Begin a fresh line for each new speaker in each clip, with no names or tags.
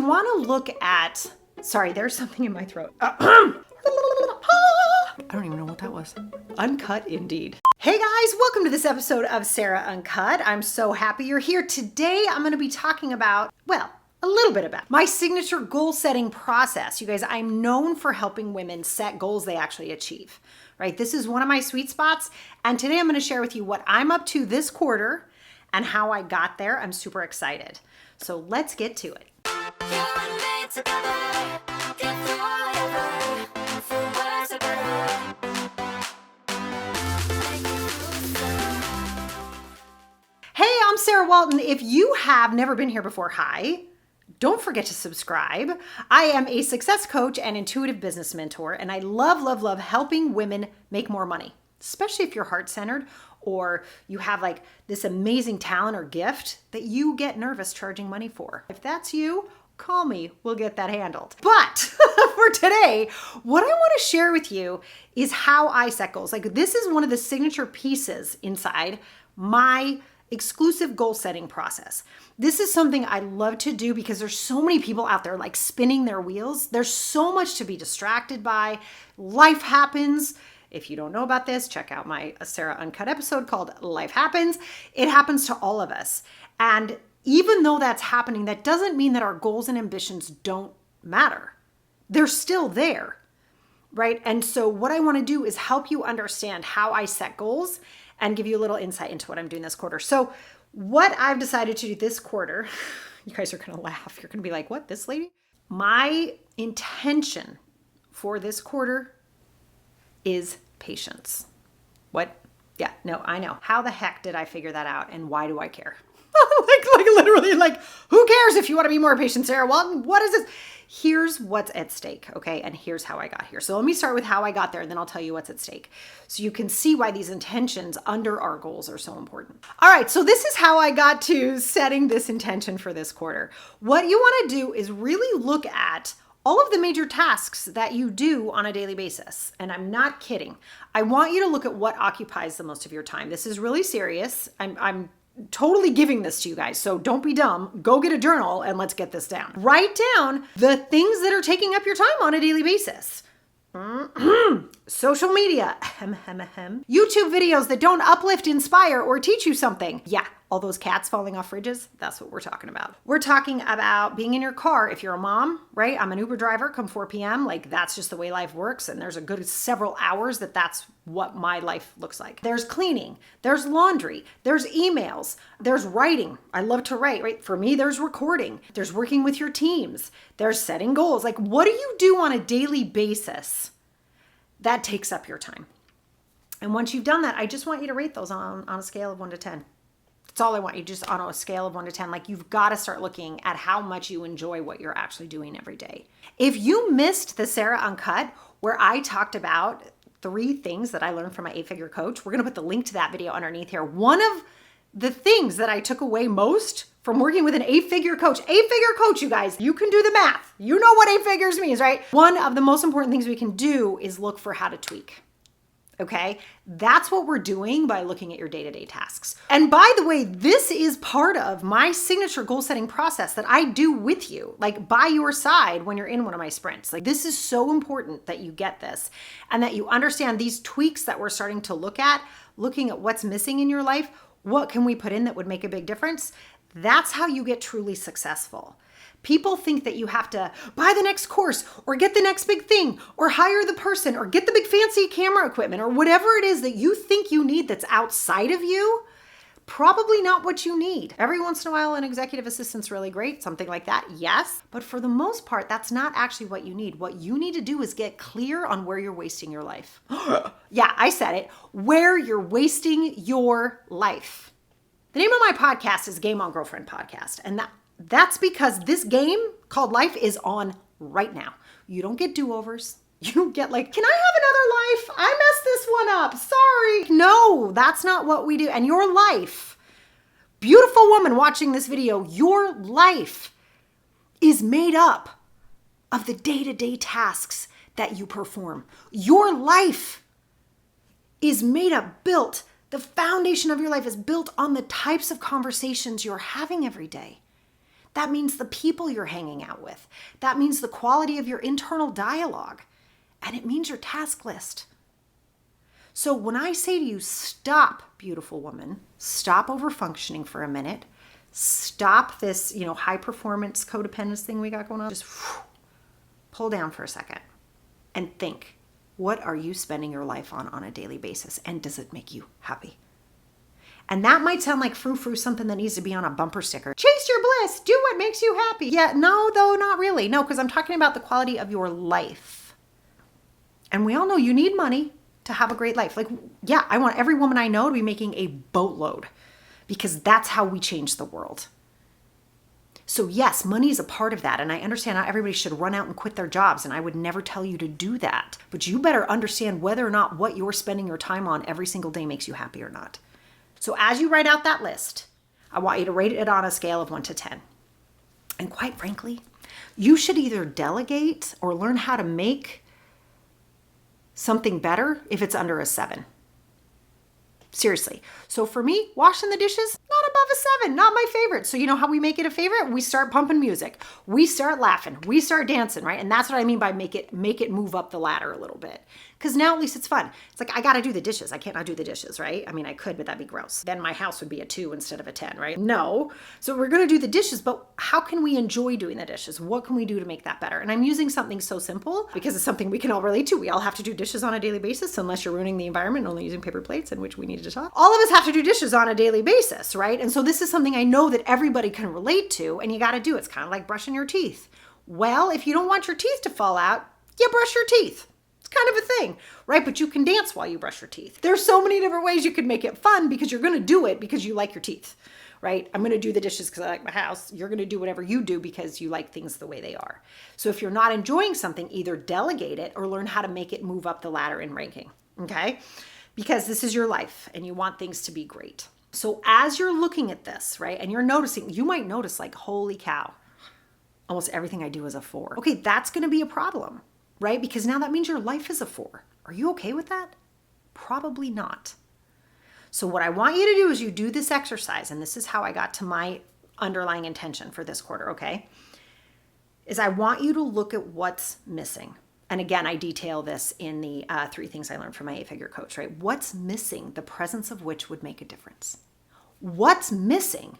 want to look at, sorry, there's something in my throat. I don't even know what that was. Uncut indeed. Hey guys, welcome to this episode of Sarah Uncut. I'm so happy you're here. Today I'm going to be talking about, well, a little bit about my signature goal setting process. You guys, I'm known for helping women set goals they actually achieve, right? This is one of my sweet spots. And today I'm going to share with you what I'm up to this quarter and how I got there. I'm super excited. So let's get to it. Hey, I'm Sarah Walton. If you have never been here before, hi. Don't forget to subscribe. I am a success coach and intuitive business mentor, and I love helping women make more money, especially if you're heart-centered or you have like this amazing talent or gift that you get nervous charging money for. If that's you, call me. We'll get that handled. But for today, what I want to share with you is how I set goals. Like, this is one of the signature pieces inside my exclusive goal setting process. This is something I love to do because there's so many people out there like spinning their wheels. There's so much to be distracted by. Life happens. If you don't know about this, check out my Sarah Uncut episode called Life Happens. It happens to all of us. And even though that's happening, that doesn't mean that our goals and ambitions don't matter. They're still there, right? And so what I want to do is help you understand how I set goals and give you a little insight into what I'm doing this quarter. So what I've decided to do this quarter, you guys are going to laugh. You're going to be like, what, this lady? My intention for this quarter is patience. What? Yeah, no, I know. How the heck did I figure that out? And why do I care? like literally, like, who cares if you want to be more patient, Sarah Walton? What is this? Here's what's at stake, okay? And here's how I got here. So let me start with how I got there, and then I'll tell you what's at stake. So you can see why these intentions under our goals are so important. All right, so this is how I got to setting this intention for this quarter. What you want to do is really look at all of the major tasks that you do on a daily basis. And I'm not kidding. I want you to look at what occupies the most of your time. This is really serious. I'm totally giving this to you guys. So don't be dumb. Go get a journal and let's get this down. Write down the things that are taking up your time on a daily basis. Social media, YouTube videos that don't uplift, inspire, or teach you something. Yeah, all those cats falling off fridges, that's what we're talking about. We're talking about being in your car. If you're a mom, right? I'm an Uber driver come 4 p.m. Like, that's just the way life works. And there's a good several hours that's what my life looks like. There's cleaning, there's laundry, there's emails, there's writing. I love to write, right? For me, there's recording, there's working with your teams, there's setting goals. Like, what do you do on a daily basis that takes up your time? And once you've done that, I just want you to rate those on a scale of 1 to 10. That's all I want you, just on a scale of 1 to 10. Like, you've got to start looking at how much you enjoy what you're actually doing every day. If you missed the Sarah Uncut, where I talked about 3 things that I learned from my 8-figure coach, we're going to put the link to that video underneath here. One of the things that I took away most from working with an 8-figure coach, you guys, you can do the math. You know what 8 figures means, right? One of the most important things we can do is look for how to tweak. Okay? That's what we're doing by looking at your day-to-day tasks. And by the way, this is part of my signature goal setting process that I do with you, like by your side when you're in one of my sprints. Like, this is so important that you get this and that you understand these tweaks that we're starting to look at, looking at what's missing in your life. What can we put in that would make a big difference? That's how you get truly successful. People think that you have to buy the next course or get the next big thing or hire the person or get the big fancy camera equipment or whatever it is that you think you need that's outside of you. Probably not what you need. Every once in a while, an executive assistant's really great, something like that, yes. But for the most part, that's not actually what you need. What you need to do is get clear on where you're wasting your life. Yeah, I said it. Where you're wasting your life. The name of my podcast is Game On Girlfriend Podcast. And that's because this game called life is on right now. You don't get do-overs. You don't get like, can I have another life? I messed this one up. Sorry. No, that's not what we do. And your life, beautiful woman watching this video, your life is made up of the day-to-day tasks that you perform. Your life is made up, built. The foundation of your life is built on the types of conversations you're having every day. That means the people you're hanging out with. That means the quality of your internal dialogue. And it means your task list. So when I say to you, stop, beautiful woman, stop over-functioning for a minute, stop this, high performance codependence thing we got going on, just pull down for a second and think, what are you spending your life on a daily basis? And does it make you happy? And that might sound like frou-frou, something that needs to be on a bumper sticker. Chase your bliss, do what makes you happy. Yeah, no, though, not really. No, because I'm talking about the quality of your life. And we all know you need money to have a great life. Like, yeah, I want every woman I know to be making a boatload because that's how we change the world. So yes, money is a part of that. And I understand not everybody should run out and quit their jobs. And I would never tell you to do that. But you better understand whether or not what you're spending your time on every single day makes you happy or not. So as you write out that list, I want you to rate it on a scale of 1 to 10. And quite frankly, you should either delegate or learn how to make something better if it's under a 7. Seriously. So for me, washing the dishes, not above a 7, not my favorite. So you know how we make it a favorite? We start pumping music. We start laughing. We start dancing, right? And that's what I mean by make it move up the ladder a little bit. Because now at least it's fun. It's like, I got to do the dishes. I can't not do the dishes, right? I mean, I could, but that'd be gross. Then my house would be a 2 instead of a 10, right? No. So we're going to do the dishes, but how can we enjoy doing the dishes? What can we do to make that better? And I'm using something so simple because it's something we can all relate to. We all have to do dishes on a daily basis unless you're ruining the environment, only using paper plates, in which we needed to talk. All of us have to do dishes on a daily basis, right? And so this is something I know that everybody can relate to, and you got to do. It's kind of like brushing your teeth. Well, if you don't want your teeth to fall out, you brush your teeth. Kind of a thing, right? But you can dance while you brush your teeth. There's so many different ways you could make it fun because you're going to do it because you like your teeth, right? I'm going to do the dishes because I like my house. You're going to do whatever you do because you like things the way they are. So if you're not enjoying something, either delegate it or learn how to make it move up the ladder in ranking, okay? Because this is your life and you want things to be great. So as you're looking at this, right, and you're noticing, you might notice like, holy cow, almost everything I do is a 4. Okay, that's going to be a problem. Right? Because now that means your life is a 4. Are you okay with that? Probably not. So what I want you to do is you do this exercise, and this is how I got to my underlying intention for this quarter, okay? Is I want you to look at what's missing. And again, I detail this in the 3 things I learned from my 8-figure coach, right? What's missing, the presence of which would make a difference? What's missing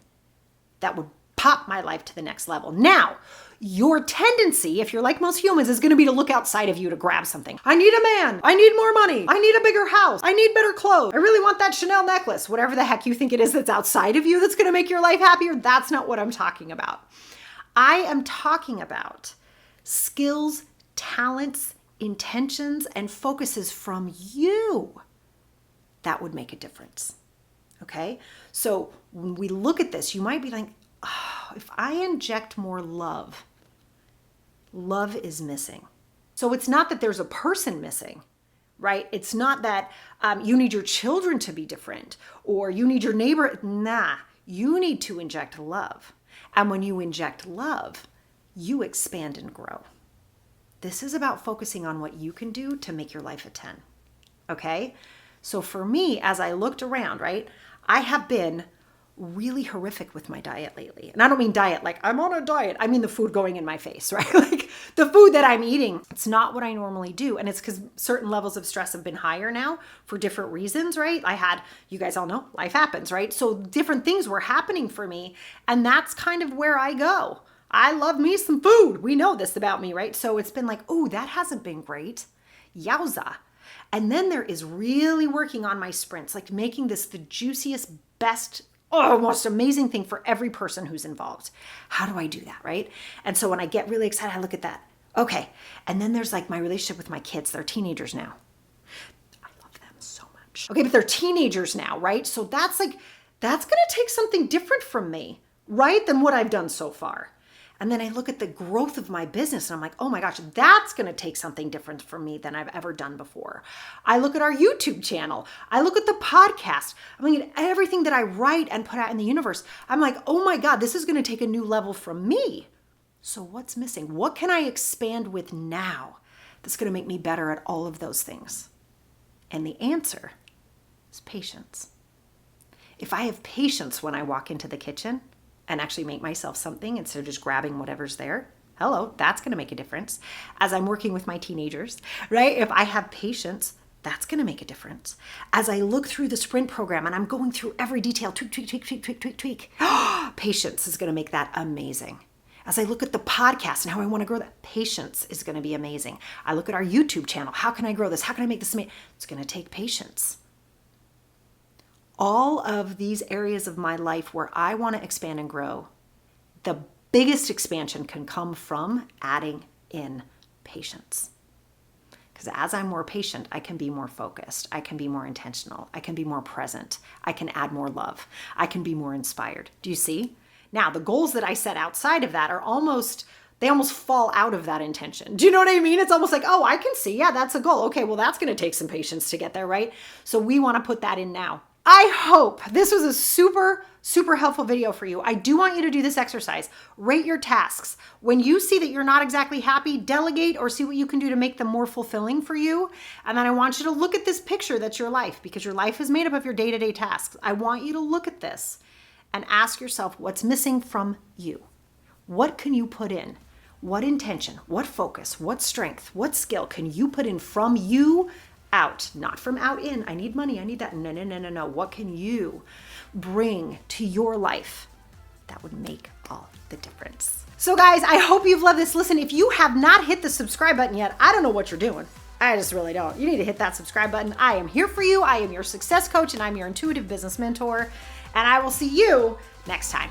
that would pop my life to the next level? Now, your tendency, if you're like most humans, is going to be to look outside of you to grab something. I need a man. I need more money. I need a bigger house. I need better clothes. I really want that Chanel necklace. Whatever the heck you think it is that's outside of you that's going to make your life happier, that's not what I'm talking about. I am talking about skills, talents, intentions, and focuses from you that would make a difference. Okay? So when we look at this, you might be like, oh, if I inject more love, love is missing. So it's not that there's a person missing, right? It's not that you need your children to be different or you need your neighbor. Nah, you need to inject love. And when you inject love, you expand and grow. This is about focusing on what you can do to make your life a 10. Okay? So for me, as I looked around, right, I have been really horrific with my diet lately. And I don't mean diet like I'm on a diet. I mean the food going in my face, right? Like the food that I'm eating. It's not what I normally do. And it's because certain levels of stress have been higher now for different reasons, right? You guys all know, life happens, right? So different things were happening for me. And that's kind of where I go. I love me some food. We know this about me, right? So it's been like, oh, that hasn't been great. Yowza. And then there is really working on my sprints, like making this the juiciest, best, most amazing thing for every person who's involved. How do I do that, right? And so when I get really excited, I look at that. Okay. And then there's like my relationship with my kids. They're teenagers now. I love them so much. Okay, but they're teenagers now, right? So that's going to take something different from me, right? Than what I've done so far. And then I look at the growth of my business and I'm like, oh my gosh, that's going to take something different from me than I've ever done before. I look at our YouTube channel. I look at the podcast. I'm looking at everything that I write and put out in the universe. I'm like, oh my God, this is going to take a new level from me. So what's missing? What can I expand with now that's going to make me better at all of those things? And the answer is patience. If I have patience when I walk into the kitchen, and actually make myself something instead of just grabbing whatever's there. Hello, that's going to make a difference. As I'm working with my teenagers, right? If I have patience, that's going to make a difference. As I look through the sprint program and I'm going through every detail, tweak, patience is going to make that amazing. As I look at the podcast and how I want to grow that, patience is going to be amazing. I look at our YouTube channel. How can I grow this? How can I make this amazing? It's going to take patience. All of these areas of my life where I want to expand and grow, the biggest expansion can come from adding in patience. Because as I'm more patient, I can be more focused. I can be more intentional. I can be more present. I can add more love. I can be more inspired. Do you see? Now, the goals that I set outside of that are almost fall out of that intention. Do you know what I mean? It's almost like, oh, I can see. Yeah, that's a goal. Okay, well, that's going to take some patience to get there, right? So we want to put that in now. I hope this was a super, super helpful video for you. I do want you to do this exercise. Rate your tasks. When you see that you're not exactly happy, delegate or see what you can do to make them more fulfilling for you. And then I want you to look at this picture that's your life, because your life is made up of your day-to-day tasks. I want you to look at this and ask yourself what's missing from you. What can you put in? What intention, what focus, what strength, what skill can you put in from you out, not from out in? I need money, I need that. No. What can you bring to your life that would make all the difference? So guys, I hope you've loved this. Listen, if you have not hit the subscribe button yet, I don't know what you're doing. I just really don't. You need to hit that subscribe button. I am here for you. I am your success coach and I'm your intuitive business mentor. And I will see you next time.